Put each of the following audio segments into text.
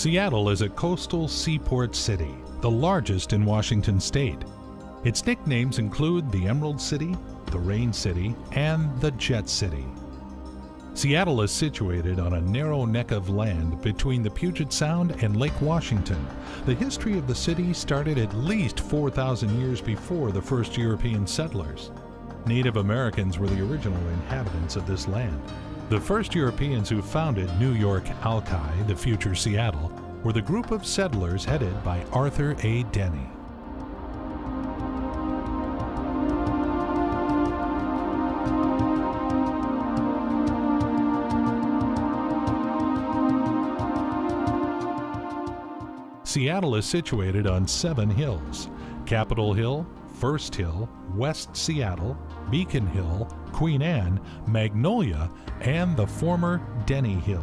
Seattle is a coastal seaport city, the largest in Washington state. Its nicknames include the Emerald City, the Rain City, and the Jet City. Seattle is situated on a narrow neck of land between the Puget Sound and Lake Washington. The history of the city started at least 4,000 years before the first European settlers. Native Americans were the original inhabitants of this land. The first Europeans who founded New York Alki, the future Seattle, were the group of settlers headed by Arthur A. Denny. Seattle is situated on 7 hills: Capitol Hill, First Hill, West Seattle, Beacon Hill, Queen Anne, Magnolia, and the former Denny Hill.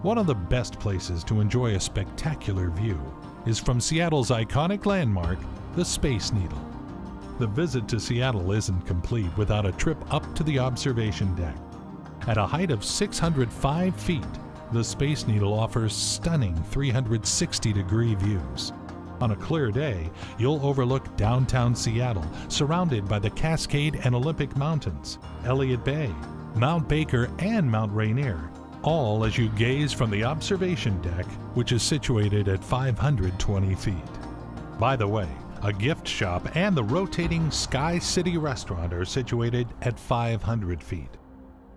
One of the best places to enjoy a spectacular view is from Seattle's iconic landmark, the Space Needle. The visit to Seattle isn't complete without a trip up to the observation deck. At a height of 605 feet, the Space Needle offers stunning 360-degree views. On a clear day, you'll overlook downtown Seattle, surrounded by the Cascade and Olympic Mountains, Elliott Bay, Mount Baker, and Mount Rainier, all as you gaze from the observation deck, which is situated at 520 feet. By the way, a gift shop and the rotating Sky City restaurant are situated at 500 feet.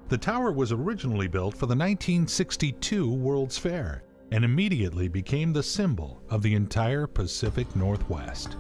The tower was originally built for the 1962 World's Fair and immediately became the symbol of the entire Pacific Northwest.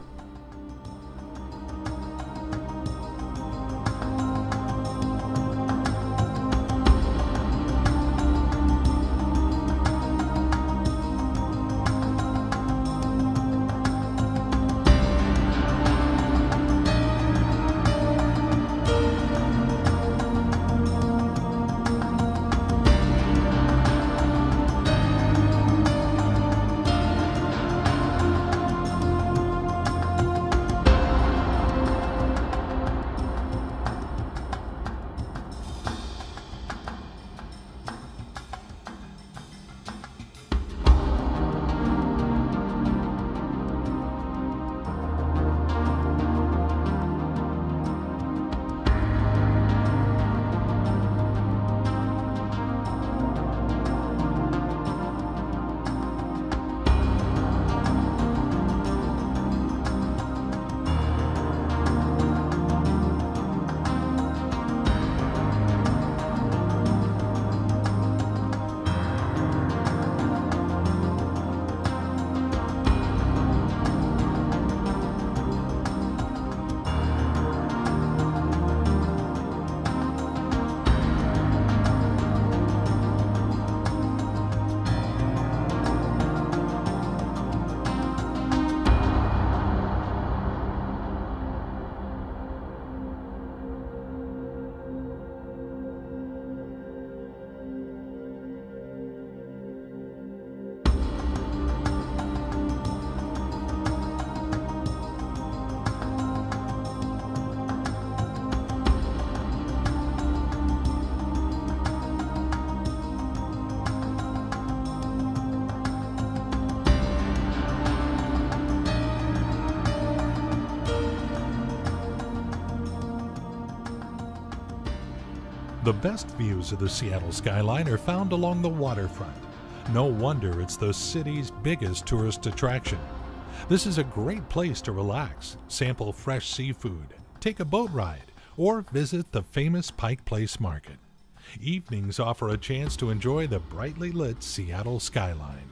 The best views of the Seattle skyline are found along the waterfront. No wonder it's the city's biggest tourist attraction. This is a great place to relax, sample fresh seafood, take a boat ride, or visit the famous Pike Place Market. Evenings offer a chance to enjoy the brightly lit Seattle skyline.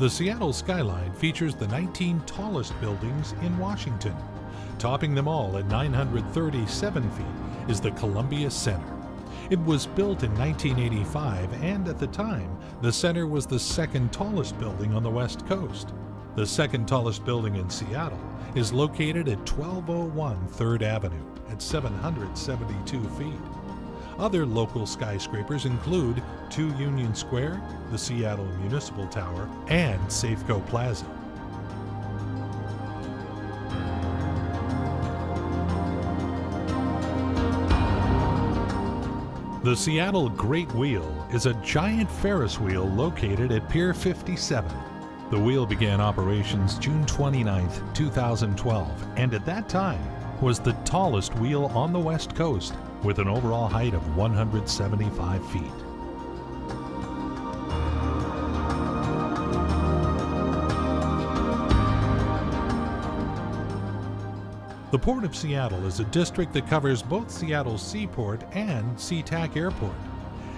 The Seattle skyline features the 19 tallest buildings in Washington. Topping them all at 937 feet is the Columbia Center. It was built in 1985, and at the time, the center was the second tallest building on the West Coast. The second tallest building in Seattle is located at 1201 3rd Avenue at 772 feet. Other local skyscrapers include 2 Union Square, the Seattle Municipal Tower, and Safeco Plaza. The Seattle Great Wheel is a giant Ferris wheel located at Pier 57. The wheel began operations June 29, 2012, and at that time was the tallest wheel on the West Coast, with an overall height of 175 feet. The Port of Seattle is a district that covers both Seattle's Seaport and SeaTac Airport.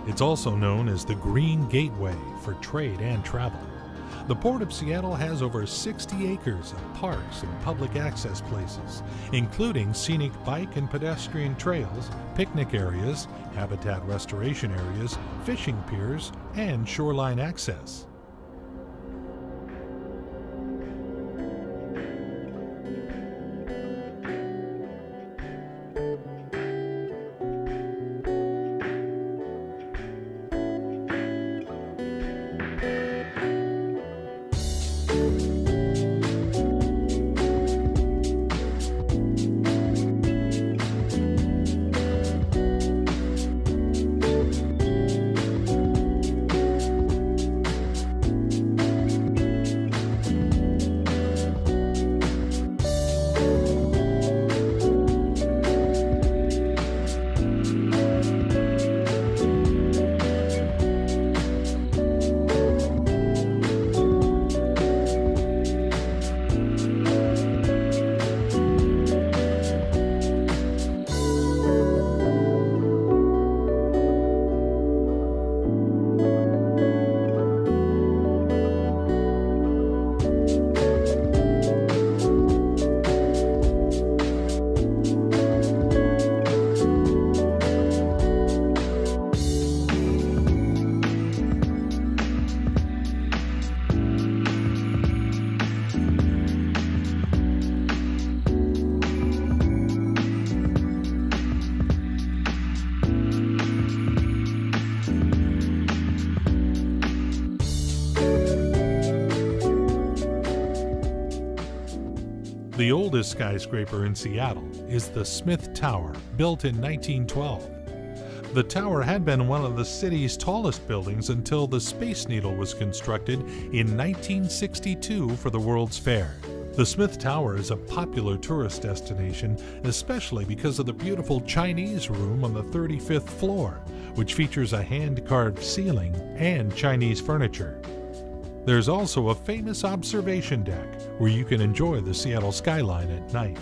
It's also known as the Green Gateway for trade and travel. The Port of Seattle has over 60 acres of parks and public access places, including scenic bike and pedestrian trails, picnic areas, habitat restoration areas, fishing piers, and shoreline access. The oldest skyscraper in Seattle is the Smith Tower, built in 1912. The tower had been one of the city's tallest buildings until the Space Needle was constructed in 1962 for the World's Fair. The Smith Tower is a popular tourist destination, especially because of the beautiful Chinese room on the 35th floor, which features a hand-carved ceiling and Chinese furniture. There's also a famous observation deck where you can enjoy the Seattle skyline at night.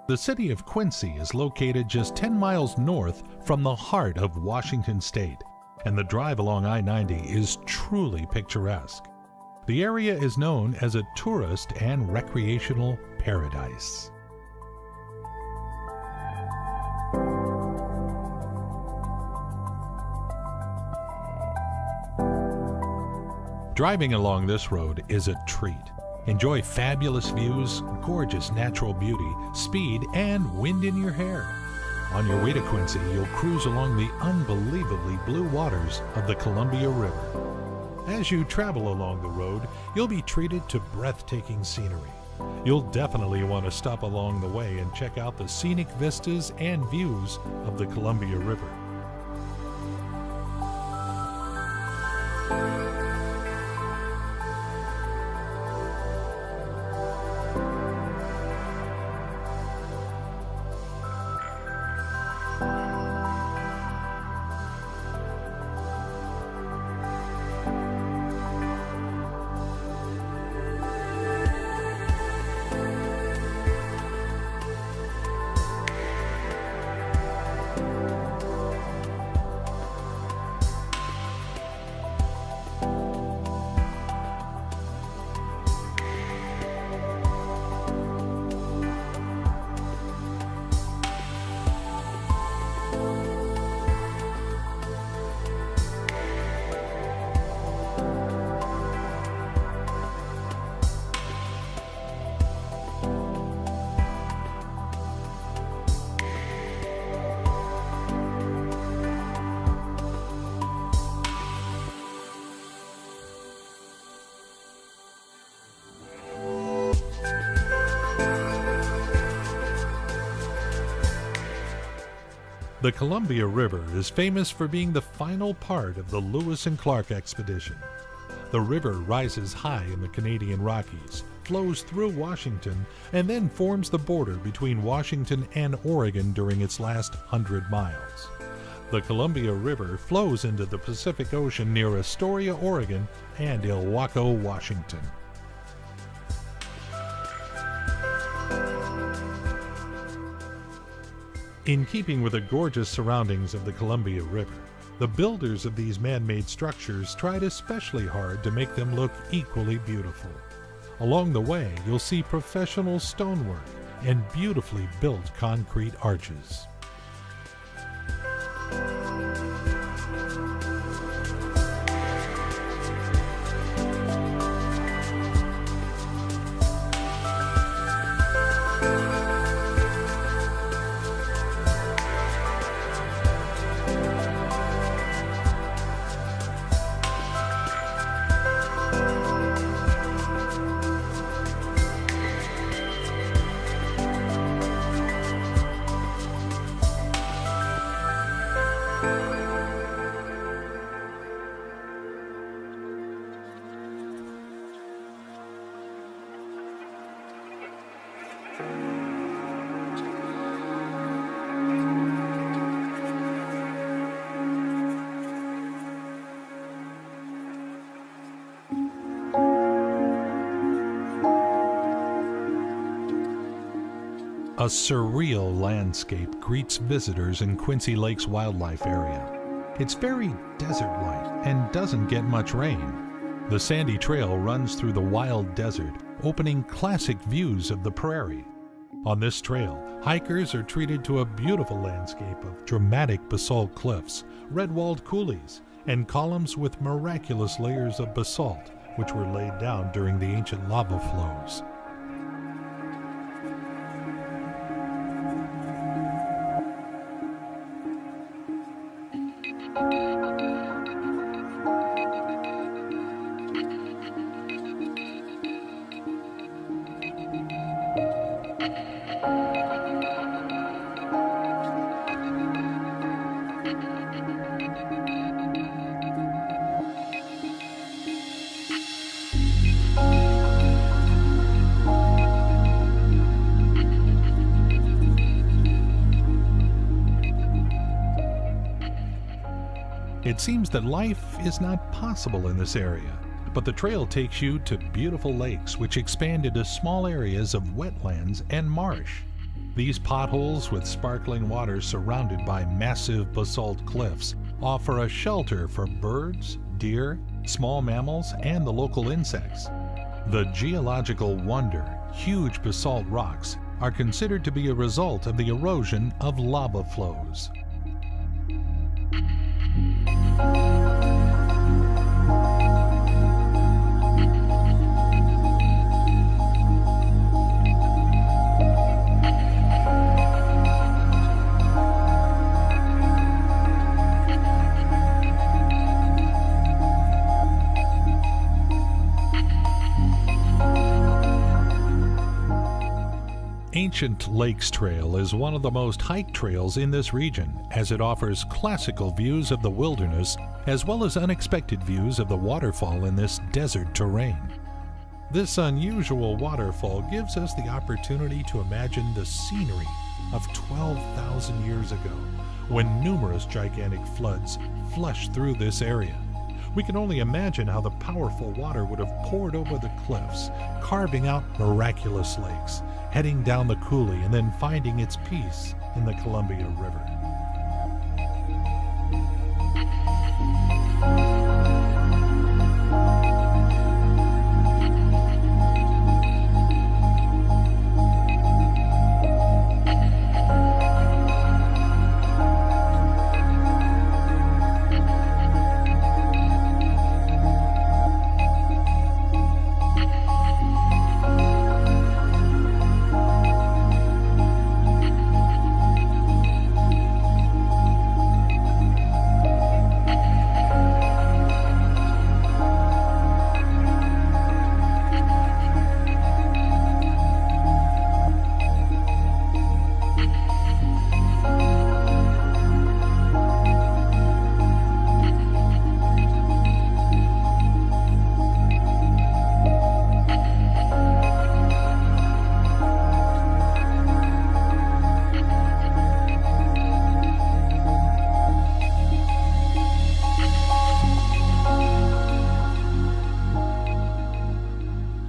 The city of Quincy is located just 10 miles north from the heart of Washington State, and the drive along I-90 is truly picturesque. The area is known as a tourist and recreational paradise. Driving along this road is a treat. Enjoy fabulous views, gorgeous natural beauty, speed, and wind in your hair. On your way to Quincy, you'll cruise along the unbelievably blue waters of the Columbia River. As you travel along the road, you'll be treated to breathtaking scenery. You'll definitely want to stop along the way and check out the scenic vistas and views of the Columbia River. The Columbia River is famous for being the final part of the Lewis and Clark expedition. The river rises high in the Canadian Rockies, flows through Washington, and then forms the border between Washington and Oregon during its last 100 miles. The Columbia River flows into the Pacific Ocean near Astoria, Oregon, and Ilwaco, Washington. In keeping with the gorgeous surroundings of the Columbia River, the builders of these man-made structures tried especially hard to make them look equally beautiful. Along the way, you'll see professional stonework and beautifully built concrete arches. A surreal landscape greets visitors in Quincy Lake's wildlife area. It's very desert-like and doesn't get much rain. The sandy trail runs through the wild desert, opening classic views of the prairie. On this trail, hikers are treated to a beautiful landscape of dramatic basalt cliffs, red-walled coulees, and columns with miraculous layers of basalt, which were laid down during the ancient lava flows. It seems that life is not possible in this area, but the trail takes you to beautiful lakes which expand into small areas of wetlands and marsh. These potholes with sparkling water surrounded by massive basalt cliffs offer a shelter for birds, deer, small mammals, and the local insects. The geological wonder, huge basalt rocks, are considered to be a result of the erosion of lava flows. Ancient Lakes Trail is one of the most hiked trails in this region, as it offers classical views of the wilderness as well as unexpected views of the waterfall in this desert terrain. This unusual waterfall gives us the opportunity to imagine the scenery of 12,000 years ago, when numerous gigantic floods flushed through this area. We can only imagine how the powerful water would have poured over the cliffs, carving out miraculous lakes, heading down the coulee and then finding its peace in the Columbia River.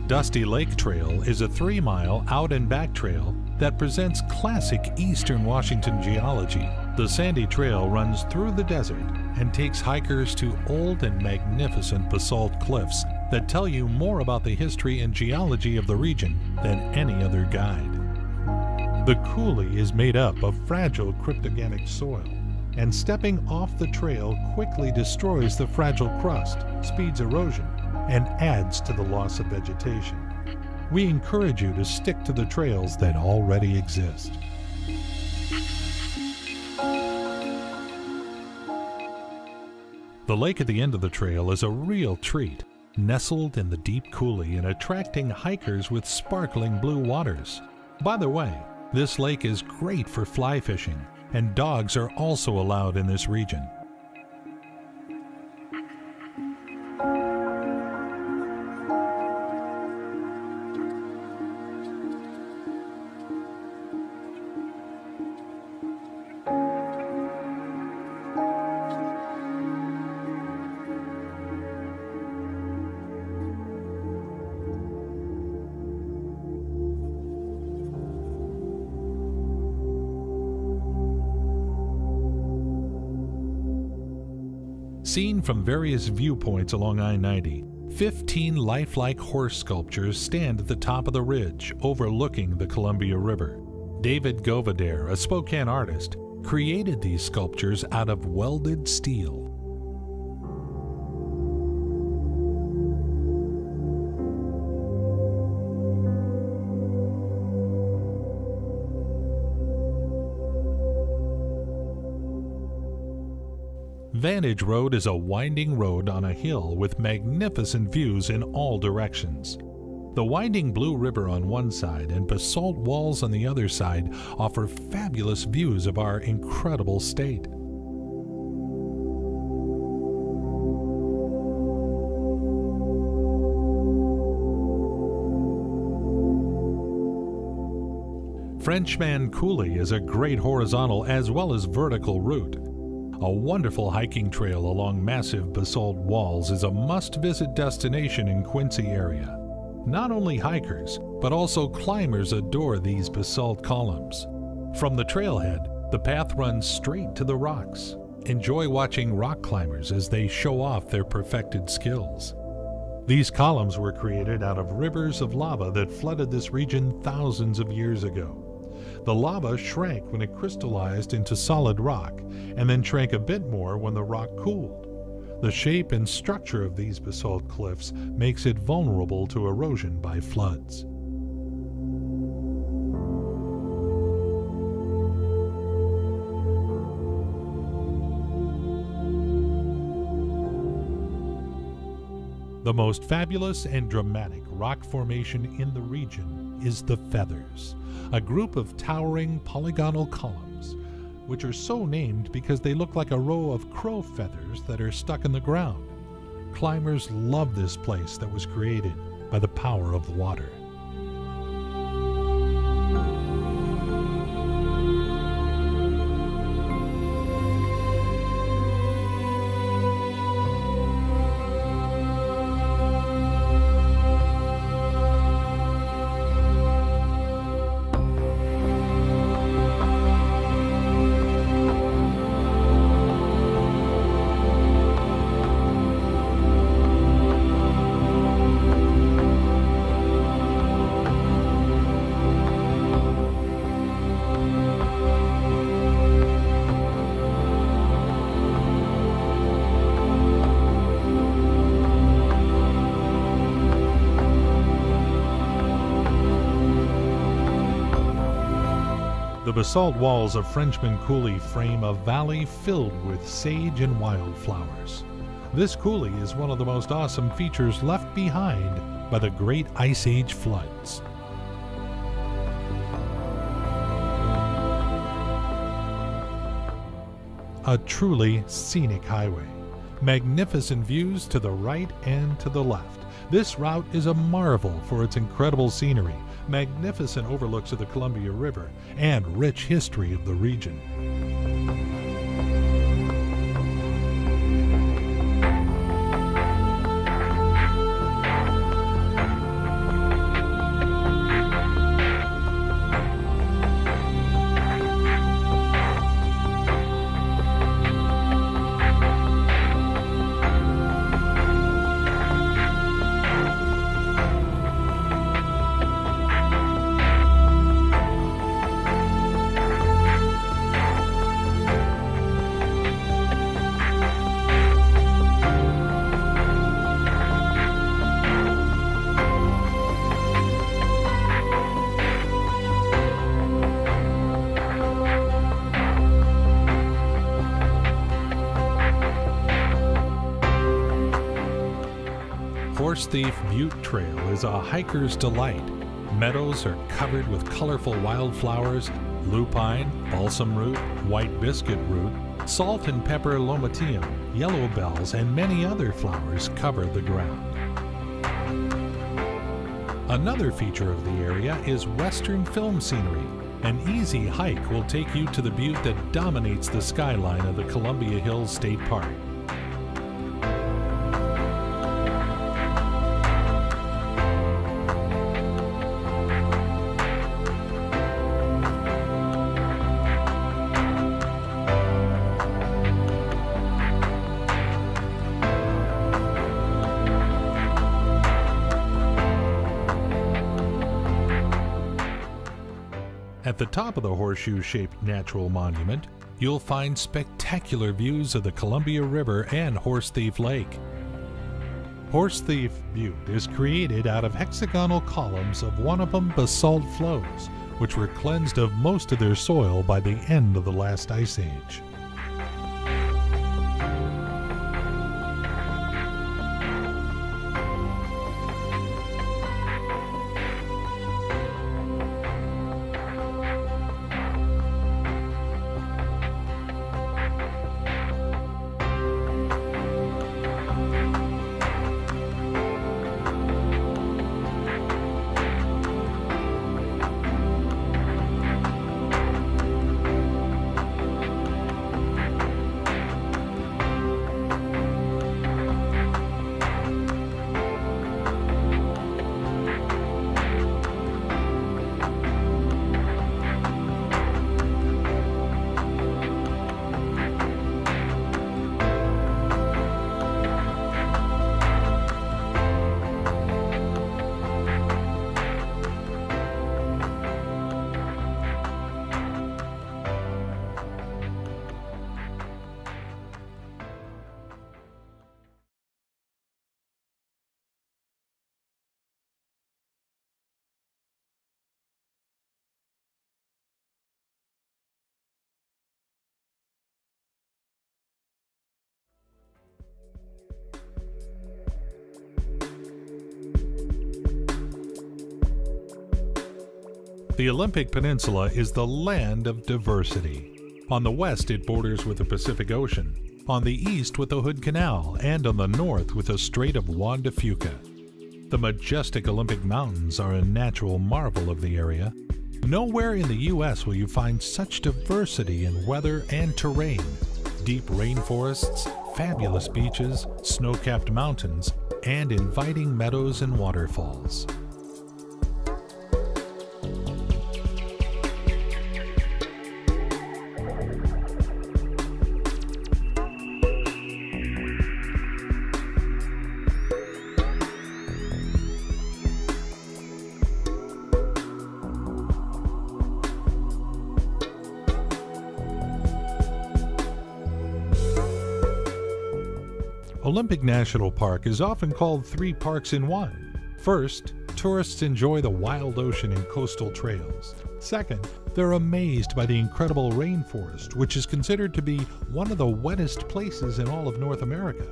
Dusty Lake Trail is a 3-mile out and back trail that presents classic Eastern Washington geology. The sandy trail runs through the desert and takes hikers to old and magnificent basalt cliffs that tell you more about the history and geology of the region than any other guide. The coulee is made up of fragile cryptogenic soil, and stepping off the trail quickly destroys the fragile crust, speeds erosion, and adds to the loss of vegetation. We encourage you to stick to the trails that already exist. The lake at the end of the trail is a real treat, nestled in the deep coulee and attracting hikers with sparkling blue waters. By the way, this lake is great for fly fishing, and dogs are also allowed in this region. Seen from various viewpoints along I-90, 15 lifelike horse sculptures stand at the top of the ridge overlooking the Columbia River. David Govadair, a Spokane artist, created these sculptures out of welded steel. Vantage Road is a winding road on a hill with magnificent views in all directions. The winding Blue River on one side and basalt walls on the other side offer fabulous views of our incredible state. Frenchman Coulee is a great horizontal as well as vertical route. A wonderful hiking trail along massive basalt walls is a must-visit destination in Quincy area. Not only hikers, but also climbers adore these basalt columns. From the trailhead, the path runs straight to the rocks. Enjoy watching rock climbers as they show off their perfected skills. These columns were created out of rivers of lava that flooded this region thousands of years ago. The lava shrank when it crystallized into solid rock, and then shrank a bit more when the rock cooled. The shape and structure of these basalt cliffs makes it vulnerable to erosion by floods. The most fabulous and dramatic rock formation in the region is the Feathers, a group of towering polygonal columns, which are so named because they look like a row of crow feathers that are stuck in the ground. Climbers love this place that was created by the power of water. The basalt walls of Frenchman Coulee frame a valley filled with sage and wildflowers. This coulee is one of the most awesome features left behind by the Great Ice Age floods. A truly scenic highway. Magnificent views to the right and to the left. This route is a marvel for its incredible scenery, magnificent overlooks of the Columbia River, and rich history of the region. Horse Thief Butte Trail is a hiker's delight. Meadows are covered with colorful wildflowers, lupine, balsam root, white biscuit root, salt and pepper lomatium, yellow bells, and many other flowers cover the ground. Another feature of the area is Western film scenery. An easy hike will take you to the butte that dominates the skyline of the Columbia Hills State Park. At the top of the horseshoe-shaped natural monument, you'll find spectacular views of the Columbia River and Horse Thief Lake. Horse Thief Butte is created out of hexagonal columns of one of them basalt flows, which were cleansed of most of their soil by the end of the last ice age. The Olympic Peninsula is the land of diversity. On the west, it borders with the Pacific Ocean, on the east with the Hood Canal, and on the north with the Strait of Juan de Fuca. The majestic Olympic Mountains are a natural marvel of the area. Nowhere in the U.S. will you find such diversity in weather and terrain. Deep rainforests, fabulous beaches, snow-capped mountains, and inviting meadows and waterfalls. Olympic National Park is often called 3 parks in one. First, tourists enjoy the wild ocean and coastal trails. Second, they're amazed by the incredible rainforest, which is considered to be one of the wettest places in all of North America.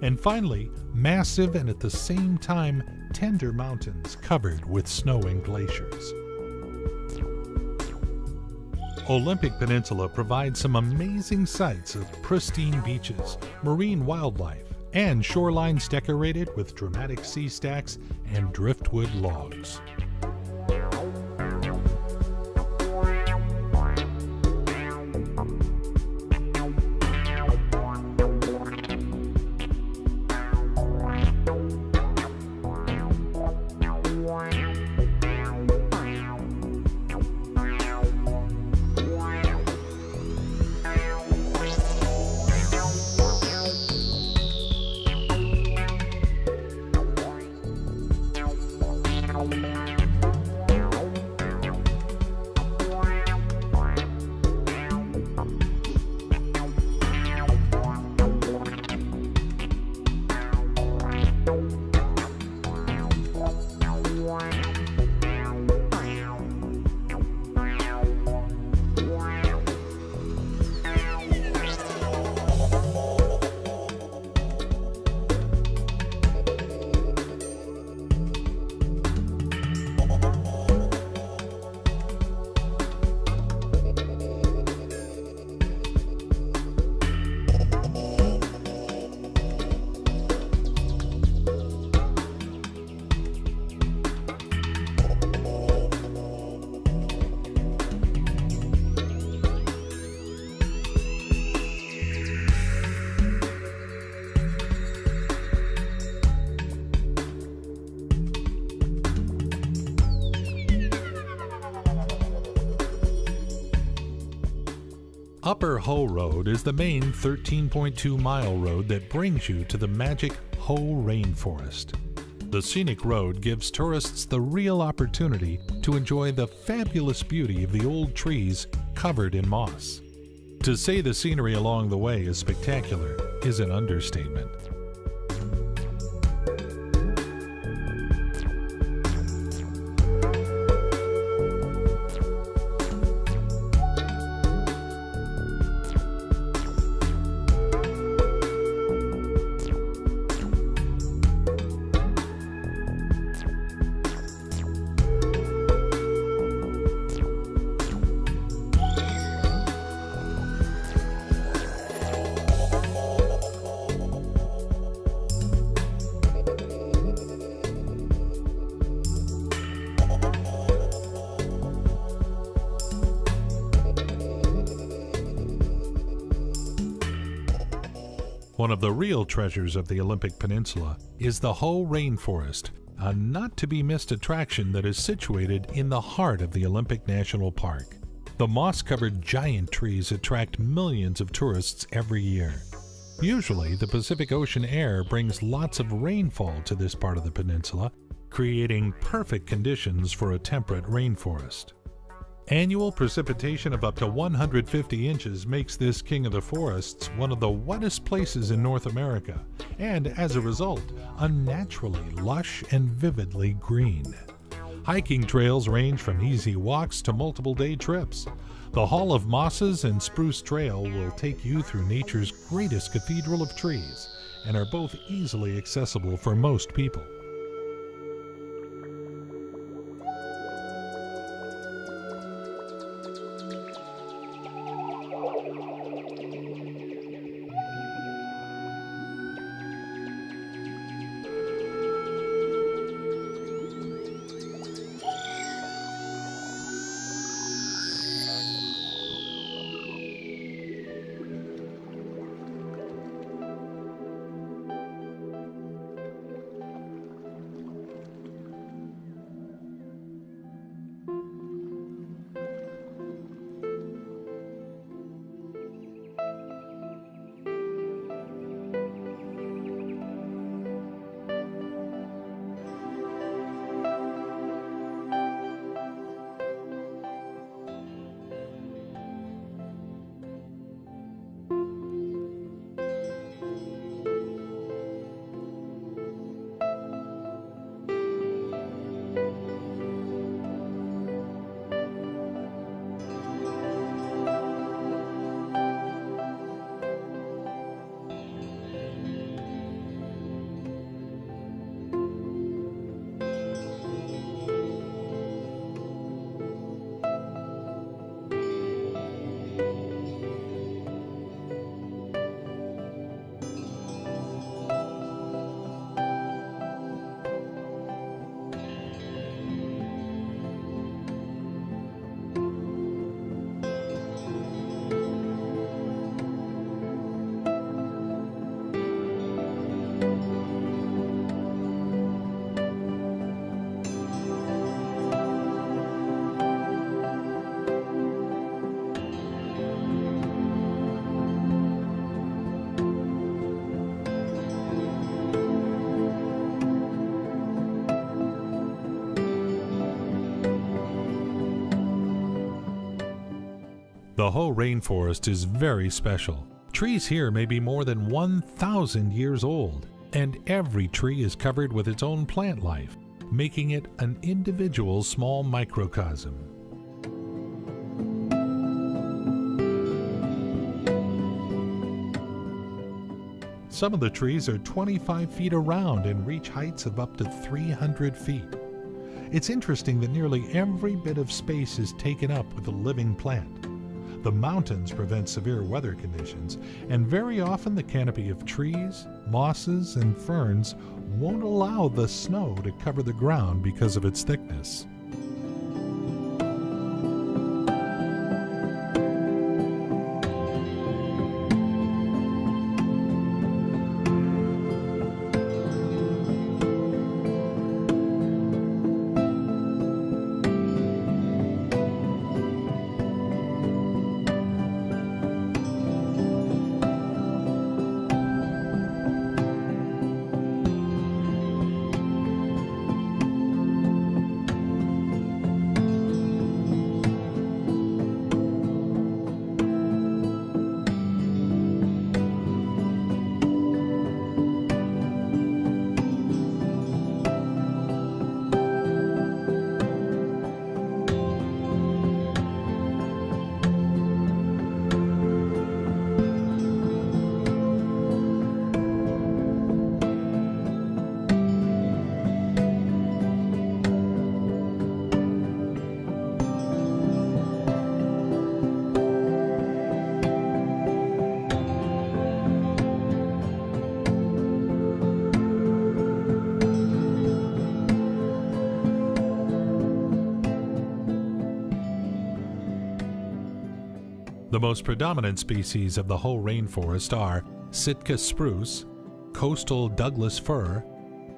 And finally, massive and at the same time tender mountains covered with snow and glaciers. Olympic Peninsula provides some amazing sights of pristine beaches, marine wildlife, and shorelines decorated with dramatic sea stacks and driftwood logs. Upper Hoh Road is the main 13.2-mile road that brings you to the magic Hoh Rainforest. The Scenic Road gives tourists the real opportunity to enjoy the fabulous beauty of the old trees covered in moss. To say the scenery along the way is spectacular is an understatement. One of the real treasures of the Olympic Peninsula is the Hoh Rainforest, a not-to-be-missed attraction that is situated in the heart of the Olympic National Park. The moss-covered giant trees attract millions of tourists every year. Usually, the Pacific Ocean air brings lots of rainfall to this part of the peninsula, creating perfect conditions for a temperate rainforest. Annual precipitation of up to 150 inches makes this king of the forests one of the wettest places in North America, and as a result, unnaturally lush and vividly green. Hiking trails range from easy walks to multiple day trips. The Hall of Mosses and Spruce Trail will take you through nature's greatest cathedral of trees, and are both easily accessible for most people. The Hoh rainforest is very special. Trees here may be more than 1,000 years old, and every tree is covered with its own plant life, making it an individual small microcosm. Some of the trees are 25 feet around and reach heights of up to 300 feet. It's interesting that nearly every bit of space is taken up with a living plant. The mountains prevent severe weather conditions, and very often the canopy of trees, mosses, and ferns won't allow the snow to cover the ground because of its thickness. The most predominant species of the Hoh rainforest are Sitka spruce, coastal Douglas fir,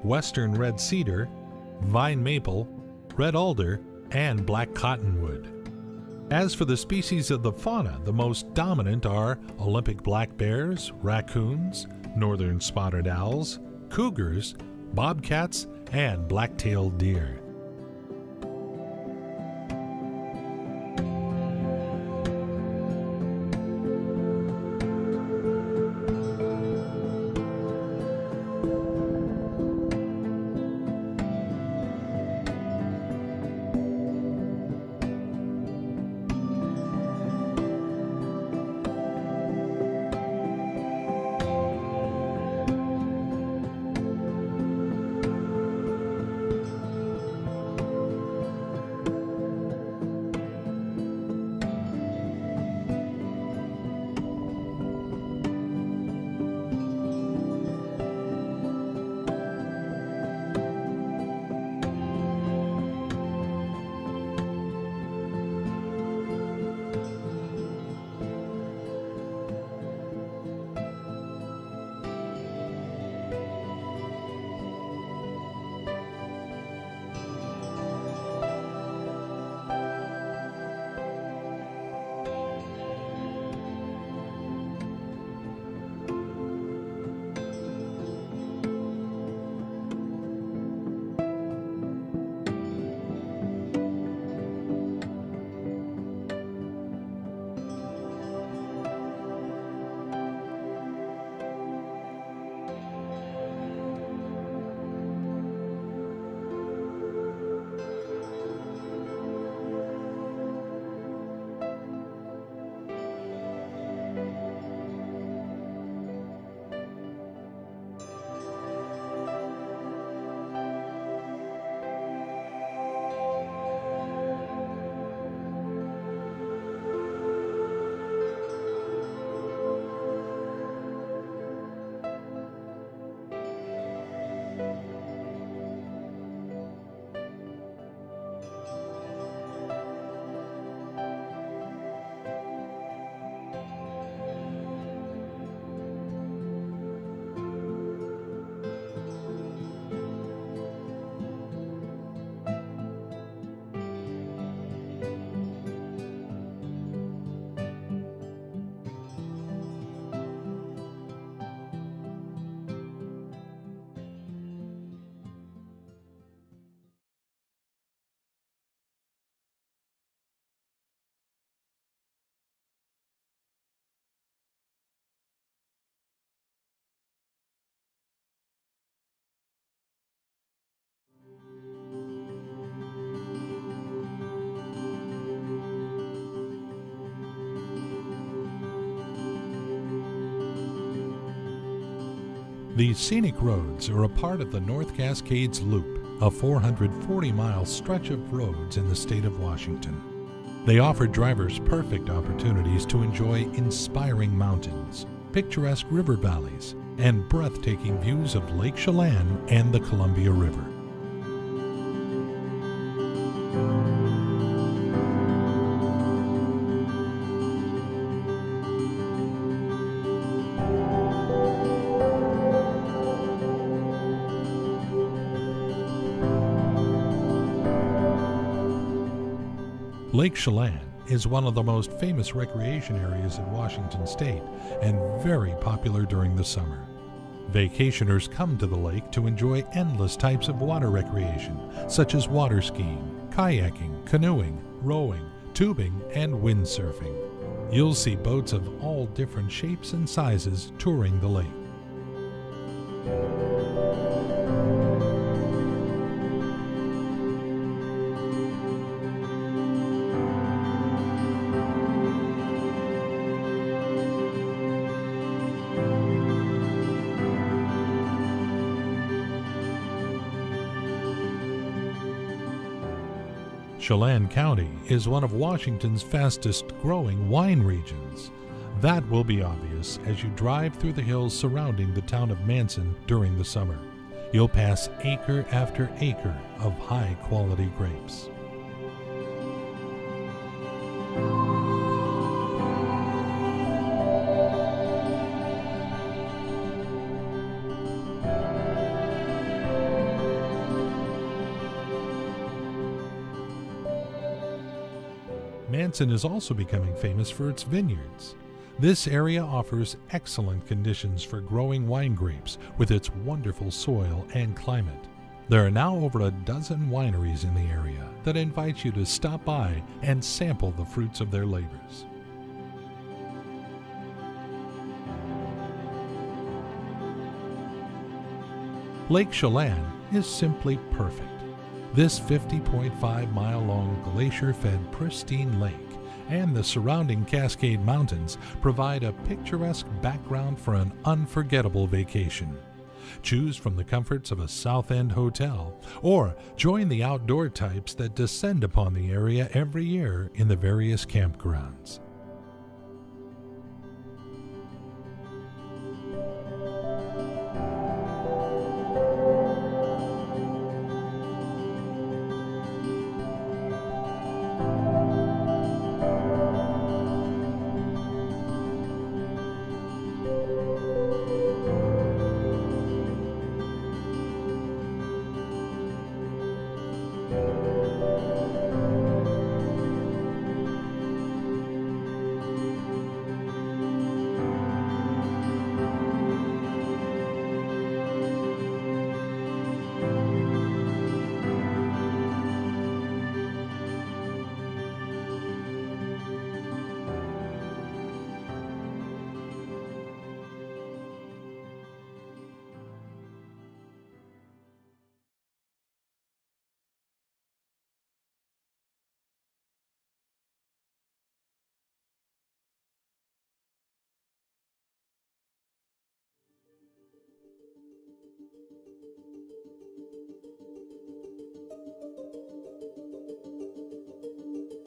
western red cedar, vine maple, red alder, and black cottonwood. As for the species of the fauna, the most dominant are Olympic black bears, raccoons, northern spotted owls, cougars, bobcats, and black-tailed deer. These scenic roads are a part of the North Cascades Loop, a 440-mile stretch of roads in the state of Washington. They offer drivers perfect opportunities to enjoy inspiring mountains, picturesque river valleys, and breathtaking views of Lake Chelan and the Columbia River. Lake Chelan is one of the most famous recreation areas in Washington state and very popular during the summer. Vacationers come to the lake to enjoy endless types of water recreation, such as water skiing, kayaking, canoeing, rowing, tubing, and windsurfing. You'll see boats of all different shapes and sizes touring the lake. Chelan County is one of Washington's fastest growing wine regions. That will be obvious as you drive through the hills surrounding the town of Manson during the summer. You'll pass acre after acre of high quality grapes. Manson is also becoming famous for its vineyards. This area offers excellent conditions for growing wine grapes with its wonderful soil and climate. There are now over a dozen wineries in the area that invite you to stop by and sample the fruits of their labors. Lake Chelan is simply perfect. This 50.5-mile-long glacier-fed pristine lake and the surrounding Cascade Mountains provide a picturesque background for an unforgettable vacation. Choose from the comforts of a South End hotel or join the outdoor types that descend upon the area every year in the various campgrounds.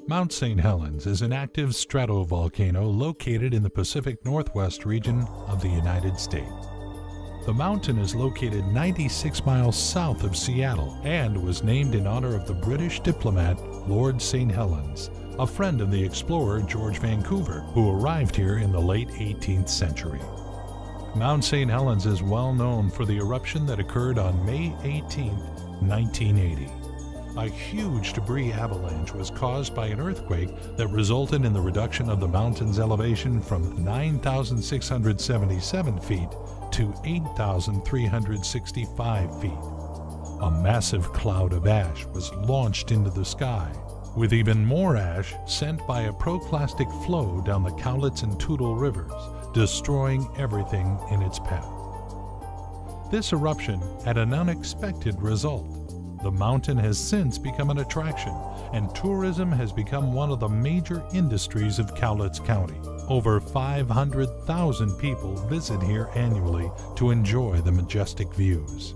Mount St. Helens is an active stratovolcano located in the Pacific Northwest region of the United States. The mountain is located 96 miles south of Seattle and was named in honor of the British diplomat Lord St. Helens, a friend of the explorer George Vancouver, who arrived here in the late 18th century. Mount St. Helens is well known for the eruption that occurred on May 18, 1980. A huge debris avalanche was caused by an earthquake that resulted in the reduction of the mountain's elevation from 9,677 feet to 8,365 feet. A massive cloud of ash was launched into the sky, with even more ash sent by a proclastic flow down the Cowlitz and Toutle rivers, destroying everything in its path. This eruption had an unexpected result. The mountain has since become an attraction, and tourism has become one of the major industries of Cowlitz County. Over 500,000 people visit here annually to enjoy the majestic views.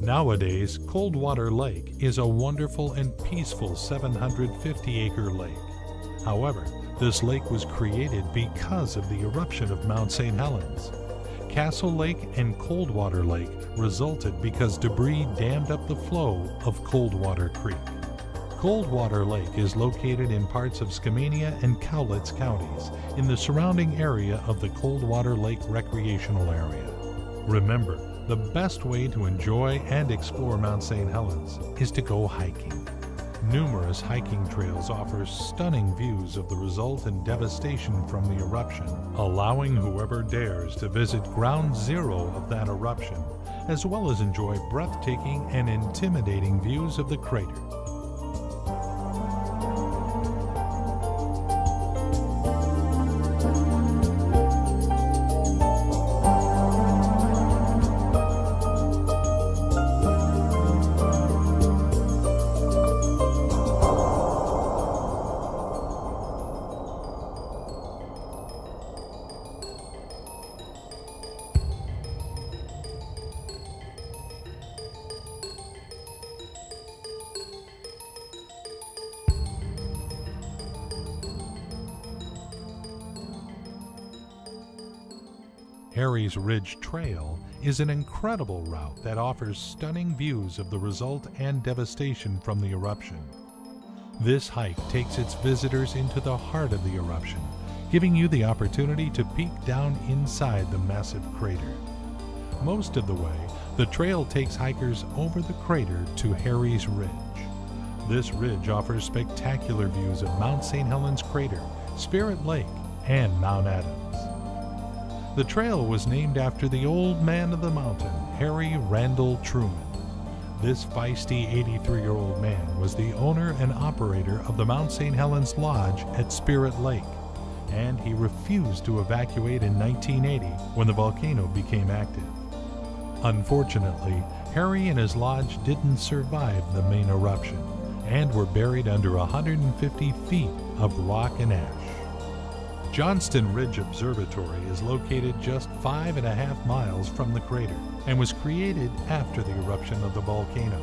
Nowadays, Coldwater Lake is a wonderful and peaceful 750-acre lake. However, this lake was created because of the eruption of Mount St. Helens. Castle Lake and Coldwater Lake resulted because debris dammed up the flow of Coldwater Creek. Coldwater Lake is located in parts of Skamania and Cowlitz counties in the surrounding area of the Coldwater Lake Recreational Area. Remember, the best way to enjoy and explore Mount St. Helens is to go hiking. Numerous hiking trails offer stunning views of the resultant devastation from the eruption, allowing whoever dares to visit ground zero of that eruption, as well as enjoy breathtaking and intimidating views of the crater. Harry's Ridge Trail is an incredible route that offers stunning views of the result and devastation from the eruption. This hike takes its visitors into the heart of the eruption, giving you the opportunity to peek down inside the massive crater. Most of the way, the trail takes hikers over the crater to Harry's Ridge. This ridge offers spectacular views of Mount St. Helens Crater, Spirit Lake, and Mount Adams. The trail was named after the old man of the mountain, Harry Randall Truman. This feisty 83-year-old man was the owner and operator of the Mount St. Helens Lodge at Spirit Lake, and he refused to evacuate in 1980 when the volcano became active. Unfortunately, Harry and his lodge didn't survive the main eruption and were buried under 150 feet of rock and ash. Johnston Ridge Observatory is located just 5.5 miles from the crater and was created after the eruption of the volcano.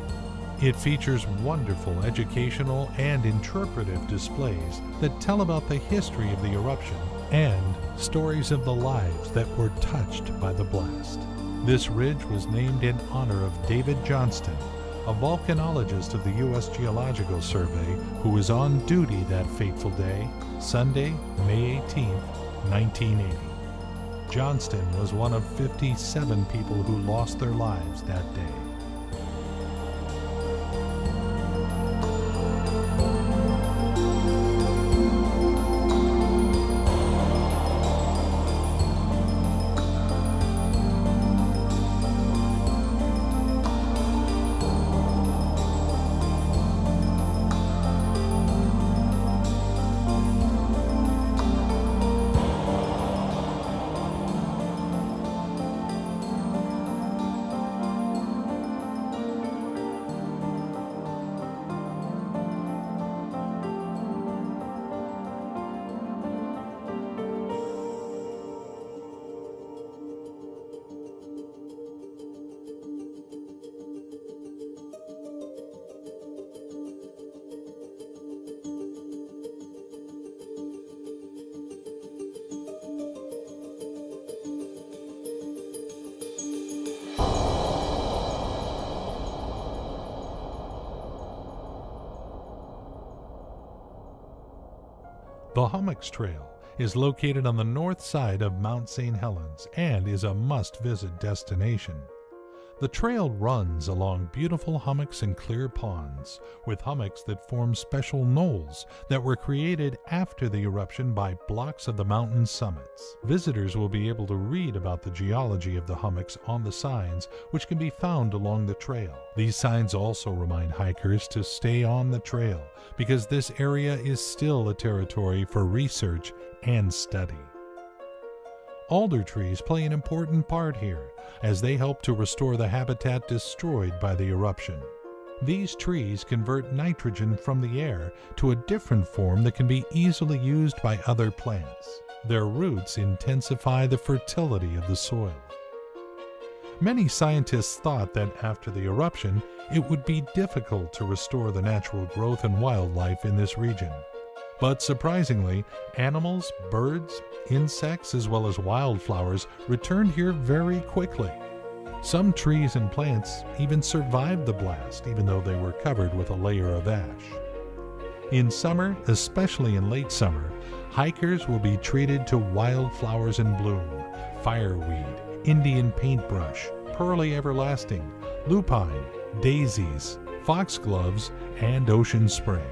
It features wonderful educational and interpretive displays that tell about the history of the eruption and stories of the lives that were touched by the blast. This ridge was named in honor of David Johnston, a volcanologist of the U.S. Geological Survey who was on duty that fateful day, Sunday, May 18, 1980. Johnston was one of 57 people who lost their lives that day. The Hummocks Trail is located on the north side of Mount St. Helens and is a must-visit destination. The trail runs along beautiful hummocks and clear ponds, with hummocks that form special knolls that were created after the eruption by blocks of the mountain summits. Visitors will be able to read about the geology of the hummocks on the signs, which can be found along the trail. These signs also remind hikers to stay on the trail, because this area is still a territory for research and study. Alder trees play an important part here, as they help to restore the habitat destroyed by the eruption. These trees convert nitrogen from the air to a different form that can be easily used by other plants. Their roots intensify the fertility of the soil. Many scientists thought that after the eruption, it would be difficult to restore the natural growth and wildlife in this region. But surprisingly, animals, birds, insects, as well as wildflowers returned here very quickly. Some trees and plants even survived the blast, even though they were covered with a layer of ash. In summer, especially in late summer, hikers will be treated to wildflowers in bloom, fireweed, Indian paintbrush, pearly everlasting, lupine, daisies, foxgloves, and ocean spray.